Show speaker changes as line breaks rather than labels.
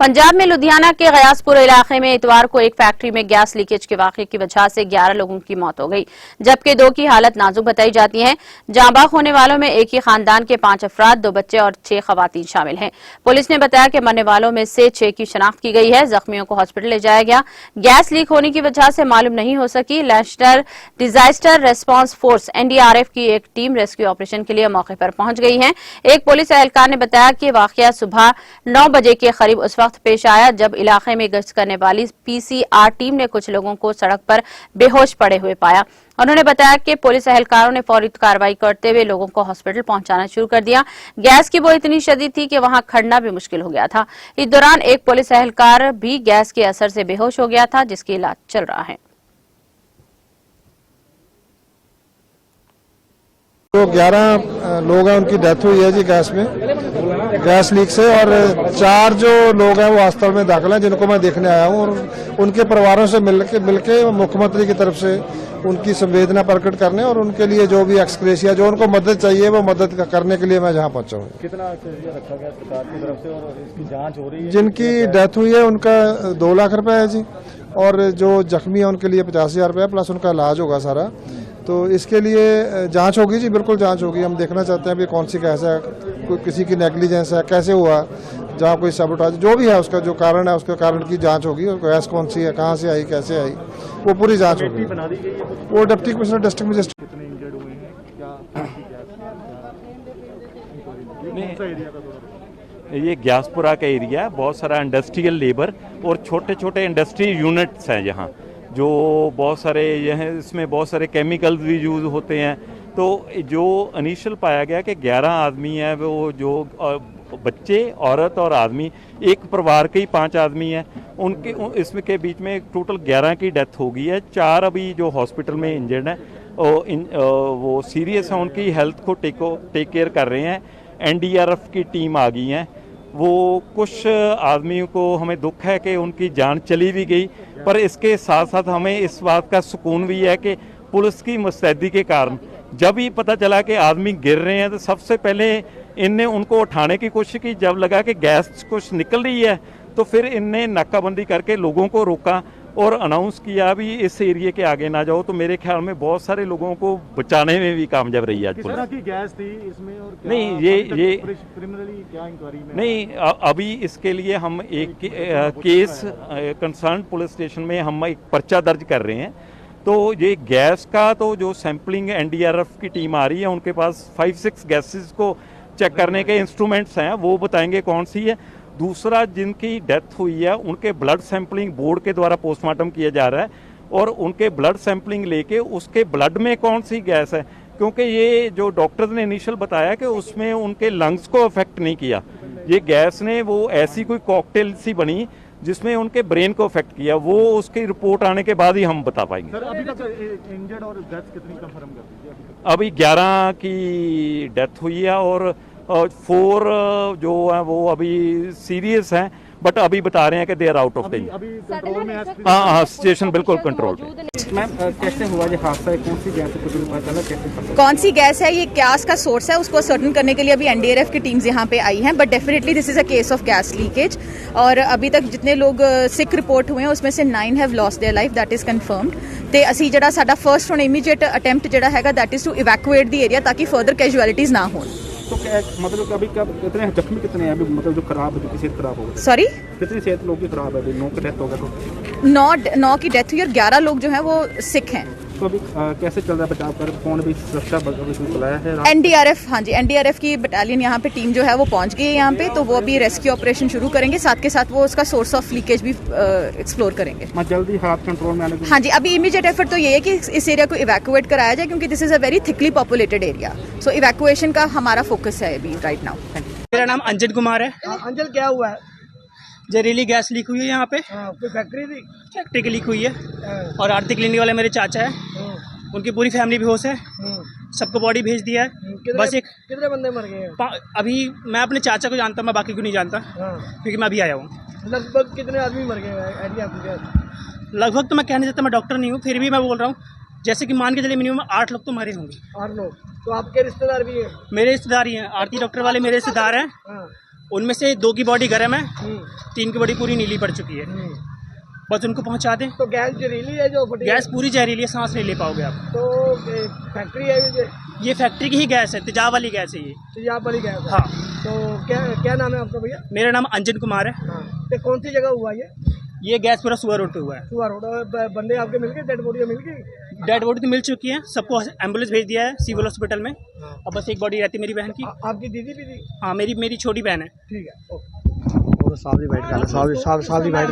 पंजाब में लुधियाना के गयासपुर इलाके में इतवार को एक फैक्ट्री में गैस लीकेज के वाकये की वजह से 11 लोगों की मौत हो गई, जबकि 2 की हालत नाजुक बताई जाती है। जांबाक होने वालों में एक ही खानदान के 5 अफराद, 2 बच्चे और 6 खवातीन शामिल हैं। पुलिस ने बताया कि मरने वालों में से 6 की शनाख्त की गई है। जख्मियों को हॉस्पिटल ले जाया गया। गैस लीक होने की वजह से मालूम नहीं हो सकी। National disaster response force NDRF की एक टीम रेस्क्यू ऑपरेशन के लिए मौके पर पहुंच गई है। एक पुलिस एहलकार ने बताया कि वाकया सुबह 9 बजे के करीब उस वक्त पेश आया जब इलाके में गश्त करने वाली PCR टीम ने कुछ लोगों को सड़क पर बेहोश पड़े हुए पाया। उन्होंने बताया कि पुलिस एहलकारों ने फौरी कार्रवाई करते हुए लोगों को हॉस्पिटल पहुंचाना शुरू कर दिया। गैस की बो इतनी शदीद थी कि वहां खड़ना भी मुश्किल हो गया था। इस दौरान एक पुलिस एहलकार भी गैस के असर से बेहोश हो गया था, जिसकी इलाज चल रहा है।
तो 11 लोग हैं, उनकी डेथ हुई है जी गैस लीक से, और 4 जो लोग हैं वो अस्पताल में दाखिल हैं, जिनको मैं देखने आया हूं, और उनके परिवारों से मिलके मुख्यमंत्री की तरफ से उनकी संवेदना प्रकट करने और उनके लिए जो भी एक्सग्रेशिया जो उनको मदद चाहिए वो मदद करने के लिए मैं जहां पहुंचा हूं।
कितना रखा गया सरकार की तरफ से और इसकी जांच हो रही है?
जिनकी डेथ हुई है उनका 2 लाख रुपए है जी, और जो जख्मी है उनके लिए 50,000 रुपये प्लस उनका इलाज होगा सारा। तो इसके लिए जांच होगी जी, बिल्कुल जांच होगी। हम देखना चाहते हैं भी कौन सी गैस है, कोई किसी की नेग्लिजेंस है, कैसे हुआ, जहाँ कोई सबोटाज जो भी है उसका जो कारण है उसके कारण की जांच होगी, और गैस कौन सी है, कहाँ से आई, कैसे आई, वो पूरी जांच होगी। वो डिप्टी कमिश्नर डिस्ट्रिक्ट मजिस्ट्रेट।
कितने इंजर्ड हुए हैं,
ये ग्यासपुरा का एरिया, बहुत सारा इंडस्ट्रियल लेबर और छोटे छोटे इंडस्ट्री यूनिट्स हैं यहाँ, जो बहुत सारे यह इसमें बहुत सारे केमिकल्स भी यूज़ होते हैं। तो जो इनिशियल पाया गया कि 11 आदमी हैं, वो जो बच्चे, औरत और आदमी, एक परिवार के ही 5 आदमी हैं, उनके इसमें के बीच में टोटल 11 की डेथ हो गई है। 4 अभी जो हॉस्पिटल में इंजर्ड हैं वो सीरियस हैं, उनकी हेल्थ को टेक केयर कर रहे हैं। NDRF की टीम आ गई हैं। वो कुछ आदमियों को हमें दुख है कि उनकी जान चली भी गई, पर इसके साथ साथ हमें इस बात का सुकून भी है कि पुलिस की मुस्तैदी के कारण जब ही पता चला कि आदमी गिर रहे हैं तो सबसे पहले इनने उनको उठाने की कोशिश की। जब लगा कि गैस कुछ निकल रही है तो फिर इनने नाकाबंदी करके लोगों को रोका और अनाउंस किया भी इस एरिया के आगे ना जाओ। तो मेरे ख्याल में बहुत सारे लोगों को बचाने में भी कामयाब रही है।
किस तरह की गैस थी इसमें और क्या
नहीं, ये
प्रिलिमिनरी क्या इंक्वायरी में
नहीं, अभी इसके लिए हम एक केस कंसर्न पुलिस स्टेशन में हम एक पर्चा दर्ज कर रहे हैं। तो ये गैस का तो जो सैंपलिंग NDRF की टीम आ रही है, उनके पास 5-6 गैसेस को चेक करने के इंस्ट्रूमेंट्स हैं, वो बताएंगे कौन सी है। दूसरा, जिनकी डेथ हुई है उनके ब्लड सैंपलिंग बोर्ड के द्वारा पोस्टमार्टम किया जा रहा है, और उनके ब्लड सैंपलिंग लेके उसके ब्लड में कौन सी गैस है, क्योंकि ये जो डॉक्टर्स ने इनिशियल बताया कि उसमें उनके लंग्स को अफेक्ट नहीं किया। ये गैस ने वो ऐसी कोई कॉकटेल सी बनी जिसमें उनके ब्रेन को अफेक्ट किया, वो उसकी रिपोर्ट आने के बाद ही हम बता पाएंगे।
सर, अभी तक इंजर्ड और डेथ कितनी कंफर्म कर दीजिए?
अभी 11 की डेथ हुई है और 4 जो है वो अभी सीरियस हैं, बट अभी बता रहे हैं कि they are out of danger.
अभी कंट्रोल में है?
हाँ, सिचुएशन बिल्कुल कंट्रोल पे।
मैम, कैसे हुआ ये हादसा? कौन सी गैस है, कुछ भी पता चला? कैसे
कौन सी गैस है, ये गैस का सोर्स है, उसको सर्टन करने के लिए अभी NDRF की टीम्स यहाँ पे आई हैं, but definitely this is a case of gas leakage. और अभी तक जितने लोग सिक रिपोर्ट हुए हैं उसमें से 9 have lost their life, that is confirmed. ते असी जड़ा साडा फर्स्ट हुण इमीडिएट अटेम्प्ट जड़ा हैगा that is to evacuate the area, ताकि फर्दर कैजुअलिटीज ना हो।
तो क्या मतलब अभी कितने जख्मी कितने हैं अभी, मतलब जो खराब है, सेहत खराब हो गई?
सॉरी,
कितनी सेहत लोगों की खराब है? अभी 9 की डेथ हो गया तो
9 की डेथ हुई और 11 लोग जो हैं वो सिक हैं।
तो अभी कैसे चल रहा है बचाव कर? कौन भी सुरक्षा बल बुलाया है?
NDRF, हाँ जी, NDRF की बटालियन यहाँ पे टीम जो है वो पहुंच गई है यहाँ पे, तो वो अभी रेस्क्यू ऑपरेशन शुरू करेंगे, साथ के साथ वो उसका सोर्स ऑफ लीकेज भी एक्सप्लोर करेंगे।
जल्दी हाथ कंट्रोल में आने को?
हाँ जी, अभी इमीडिएट एफर्ट तो ये है कि इस एरिया को इवैक्यूएट कराया जाए, क्योंकि this is a very thickly populated area, so evacuation का हमारा फोकस है अभी राइट नाउ।
मेरा नाम अंजन कुमार है।
अंजल, क्या हुआ है?
जहरीली गैस लीक हुई है यहाँ पे।
कोई फैक्ट्री थी?
फैक्ट्री की लीक हुई है, और आरती क्लिनिक वाले मेरे चाचा है, उनकी पूरी फैमिली बेहोश है, सबको बॉडी भेज दिया है। बस एक
कितने बंदे मर गए हैं?
अभी मैं अपने चाचा को जानता हूँ, मैं बाकी को नहीं जानता, क्योंकि मैं अभी आया हूँ।
लगभग कितने आदमी मर गए हैं, आइडिया आपको?
लगभग तो मैं कहने देता, मैं डॉक्टर नहीं हूँ, फिर भी मैं बोल रहा हूँ, जैसे कि मान के चलिए मिनिमम 8 लोग तो मरे होंगे।
8 लोग? तो आपके रिश्तेदार भी हैं?
मेरे रिश्तेदार ही हैं, आरती डॉक्टर वाले मेरे रिश्तेदार हैं, उनमें से 2 की बॉडी गर्म है, 3 की बॉडी पूरी नीली पड़ चुकी है। बस उनको पहुंचा दें।
तो गैस जहरीली है जो फटी है?
गैस पूरी जहरीली है, सांस नहीं ले पाओगे आप।
तो फैक्ट्री है
ये फैक्ट्री की ही गैस है, तेजाब वाली गैस है ये।
तेजाब वाली गैस है?
हाँ।
तो क्या नाम है आपका भैया?
मेरा नाम अंजन कुमार है।
हाँ। तो कौन सी जगह हुआ ये
गैस पूरा सुअर रोड पे हुआ है।
सुअर रोड। बंदे आपके मिल गए? डेड बॉडी मिल गई?
डेड बॉडी तो मिल चुकी है, सबको एम्बुलेंस भेज दिया है सिविल हॉस्पिटल में। अब बस एक बॉडी रहती है मेरी बहन की।
आपकी दीदी भी थी?
हाँ, मेरी छोटी बहन है।
ठीक है, ओके।
सावरी वाइट